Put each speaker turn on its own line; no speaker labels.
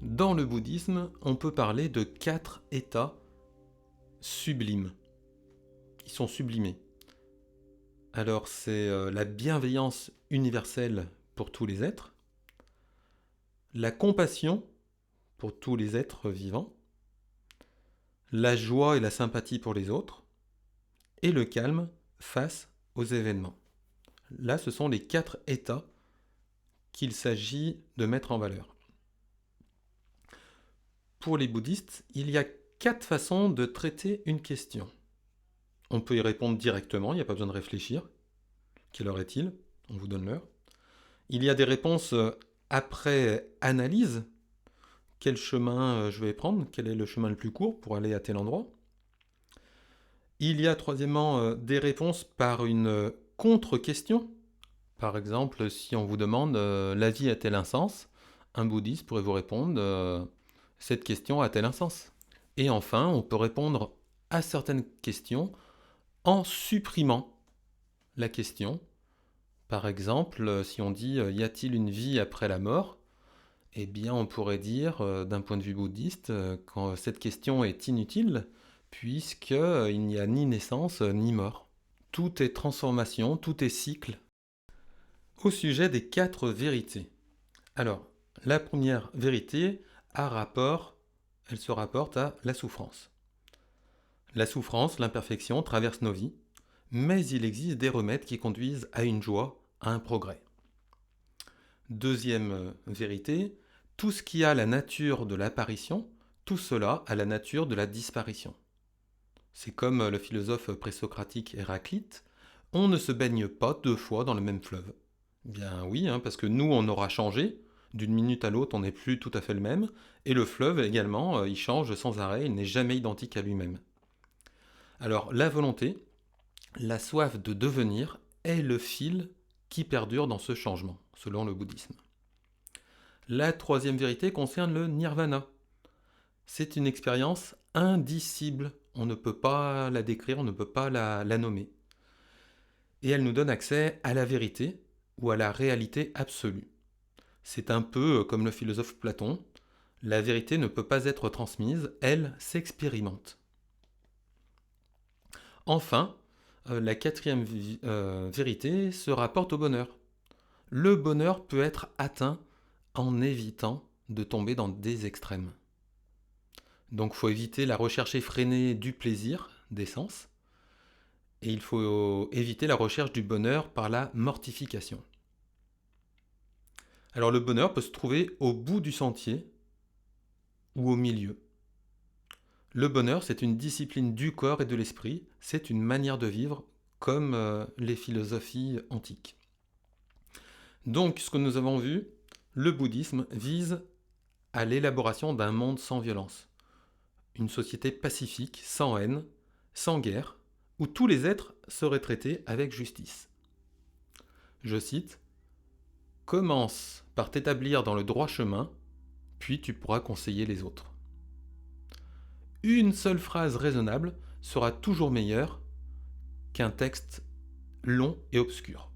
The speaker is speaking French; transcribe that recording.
Dans le bouddhisme, on peut parler de 4 états sublimes. Ils sont sublimés. Alors c'est la bienveillance universelle pour tous les êtres, la compassion pour tous les êtres vivants, la joie et la sympathie pour les autres, et le calme face aux événements. Là, ce sont les 4 états qu'il s'agit de mettre en valeur. Pour les bouddhistes, il y a 4 façons de traiter une question. On peut y répondre directement, il n'y a pas besoin de réfléchir. Quelle heure est-il? On vous donne l'heure. Il y a des réponses après analyse. Quel chemin je vais prendre? Quel est le chemin le plus court pour aller à tel endroit? Il y a troisièmement des réponses par une contre-question. Par exemple, si on vous demande la vie a-t-elle un sens? Un bouddhiste pourrait vous répondre cette question a-t-elle un sens? Et enfin, on peut répondre à certaines questions en supprimant la question. Par exemple, si on dit y a-t-il une vie après la mort? Eh bien, on pourrait dire, d'un point de vue bouddhiste, que cette question est inutile, puisqu'il n'y a ni naissance ni mort. Tout est transformation, tout est cycle. Au sujet des 4 vérités. Alors, la première vérité elle se rapporte à la souffrance. La souffrance, l'imperfection traversent nos vies, mais il existe des remèdes qui conduisent à une joie, à un progrès. Deuxième vérité, tout ce qui a la nature de l'apparition, tout cela a la nature de la disparition. C'est comme le philosophe présocratique Héraclite, on ne se baigne pas 2 fois dans le même fleuve. Bien oui, parce que nous on aura changé, d'une minute à l'autre on n'est plus tout à fait le même, et le fleuve également, il change sans arrêt, il n'est jamais identique à lui-même. Alors la volonté, la soif de devenir est le fil qui perdure dans ce changement, selon le bouddhisme. La troisième vérité concerne le nirvana. C'est une expérience indicible. On ne peut pas la décrire, on ne peut pas la nommer. Et elle nous donne accès à la vérité ou à la réalité absolue. C'est un peu comme le philosophe Platon. La vérité ne peut pas être transmise, elle s'expérimente. Enfin, la quatrième vérité se rapporte au bonheur. Le bonheur peut être atteint en évitant de tomber dans des extrêmes. Donc il faut éviter la recherche effrénée du plaisir, des sens, et il faut éviter la recherche du bonheur par la mortification. Alors le bonheur peut se trouver au bout du sentier ou au milieu. Le bonheur, c'est une discipline du corps et de l'esprit, c'est une manière de vivre comme les philosophies antiques. Donc, ce que nous avons vu, le bouddhisme vise à l'élaboration d'un monde sans violence. Une société pacifique, sans haine, sans guerre, où tous les êtres seraient traités avec justice. Je cite, « Commence par t'établir dans le droit chemin, puis tu pourras conseiller les autres. » Une seule phrase raisonnable sera toujours meilleure qu'un texte long et obscur.